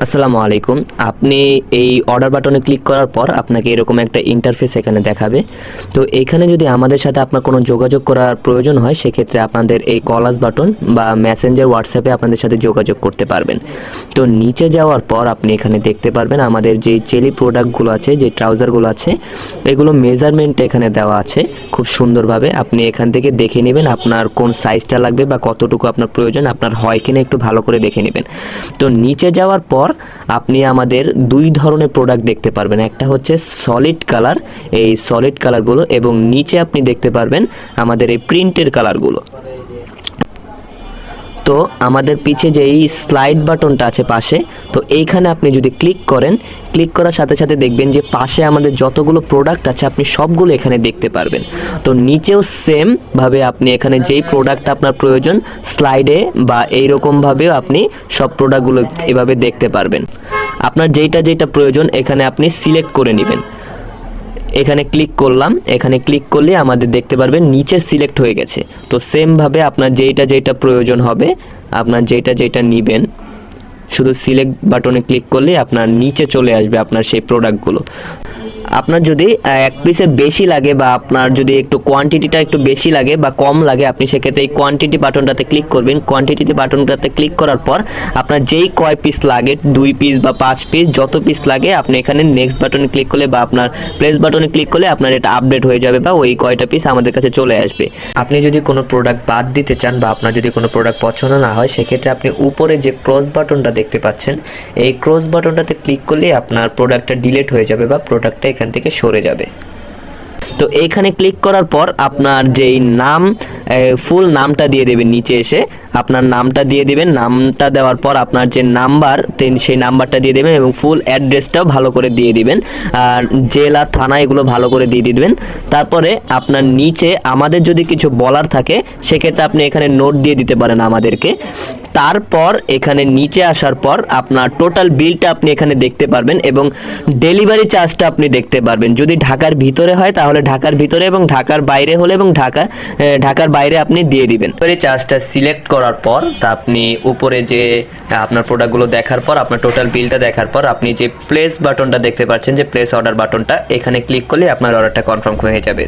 আসসালামু আলাইকুম। আপনি এই অর্ডার বাটনে ক্লিক করার পর আপনাকে এরকম একটা ইন্টারফেস এখানে দেখাবে। তো এইখানে যদি আমাদের সাথে আপনার কোনো যোগাযোগ করার প্রয়োজন হয় সেক্ষেত্রে আপনাদের এই কলাস বাটন বা মেসেঞ্জার হোয়াটসঅ্যাপে আপনাদের সাথে যোগাযোগ করতে পারবেন। তো নিচে যাওয়ার পর আপনি এখানে দেখতে পারবেন আমাদের যে চেলি প্রোডাক্টগুলো আছে, যে ট্রাউজারগুলো আছে, এগুলো মেজারমেন্ট এখানে দেওয়া আছে খুব সুন্দরভাবে। আপনি এখান থেকে দেখে নেবেন আপনার কোন সাইজটা লাগবে বা কতটুকু আপনার প্রয়োজন, আপনার হয় কিনা একটু ভালো করে দেখে নেবেন। তো নিচে যাওয়ার পর আপনি আমাদের দুই ধরনের প্রোডাক্ট দেখতে পারবেন, একটা হচ্ছে সলিড কালার, এই সলিড কালারগুলো, এবং নিচে আপনি দেখতে পারবেন আমাদের এই প্রিন্টের কালারগুলো। তো আমাদের পিছে যে এই স্লাইড বাটনটা আছে পাশে, তো এইখানে আপনি যদি ক্লিক করেন, ক্লিক করার সাথে সাথে দেখবেন যে পাশে আমাদের যতগুলো প্রোডাক্ট আছে আপনি সবগুলো এখানে দেখতে পারবেন। তো নিচেও সেম ভাবে আপনি এখানে যেই প্রোডাক্ট আপনার প্রয়োজন স্লাইডে বা এইরকমভাবেও আপনি সব প্রোডাক্টগুলো এভাবে দেখতে পারবেন। আপনার যেইটা যেইটা প্রয়োজন এখানে আপনি সিলেক্ট করে নেবেন। এখানে ক্লিক করলাম, এখানে ক্লিক করলে আমাদের দেখতে পারবেন নিচে সিলেক্ট হয়ে গেছে। তো সেম ভাবে আপনার যেইটা যেইটা প্রয়োজন হবে, আপনার যেইটা যেইটা নেবেন, শুধু সিলেক্ট বাটনে ক্লিক করলে আপনার নিচে চলে আসবে আপনার সেই প্রোডাক্টগুলো। আপনার যদি এক পিসের বেশি লাগে বা আপনার যদি একটু কোয়ান্টিটিটা একটু বেশি লাগে বা কম লাগে, আপনি সেক্ষেত্রে এই কোয়ান্টিটি বাটনটাতে ক্লিক করবেন। কোয়ান্টিটি বাটনটাতে ক্লিক করার পর আপনার যেই কয় পিস লাগে, 2 পিস বা 5 পিস, যত পিস লাগে আপনি এখানে নেক্সট বাটনে ক্লিক করলে বা আপনার প্লেস বাটনে ক্লিক করলে আপনার এটা আপডেট হয়ে যাবে বা ওই কয়টা পিস আমাদের কাছে চলে আসবে। আপনি যদি কোনো প্রোডাক্ট বাদ দিতে চান বা আপনার যদি কোনো প্রোডাক্ট পছন্দ না হয় সেক্ষেত্রে আপনি উপরে যে ক্রস বাটনটা দেখতে পাচ্ছেন, এই ক্রস বাটনটাতে ক্লিক করলে আপনার প্রোডাক্টটা ডিলিট হয়ে যাবে বা প্রোডাক্টটা এখান থেকে সরে যাবে। তো এইখানে ক্লিক করার পর আপনার যেই নাম, ফুল নামটা দিয়ে দেবেন, নিচে এসে আপনার নামটা দিয়ে দিবেন। নামটা দেওয়ার পর আপনার যে নাম্বার সেই নাম্বারটা দিয়ে দেবেন এবং ফুল অ্যাড্রেসটাও ভালো করে দিয়ে দিবেন, আর জেলা থানা এগুলো ভালো করে দিয়ে দিবেন। তারপরে আপনার নিচে আমাদের যদি কিছু বলার থাকে সেক্ষেত্রে আপনি এখানে নোট দিয়ে দিতে পারেন আমাদেরকে। তারপর এখানে নিচে আসার পর আপনার টোটাল বিলটা আপনি এখানে দেখতে পারবেন এবং ডেলিভারি চার্জটা আপনি দেখতে পারবেন। যদি ঢাকার ভিতরে হয় তাহলে ঢাকার ভিতরে, এবং ঢাকার বাইরে হলে এবং ঢাকার বাইরে আপনি দিয়ে দিবেন। ডেলিভারি চার্জটা সিলেক্ট করার পর তা আপনি উপরে যে আপনার প্রোডাক্টগুলো দেখার পর আপনার টোটাল বিলটা দেখার পর আপনি যে প্লেস বাটনটা দেখতে পাচ্ছেন, যে প্লেস অর্ডার বাটনটা, এখানে ক্লিক করলে আপনার অর্ডারটা কনফার্ম হয়ে যাবে।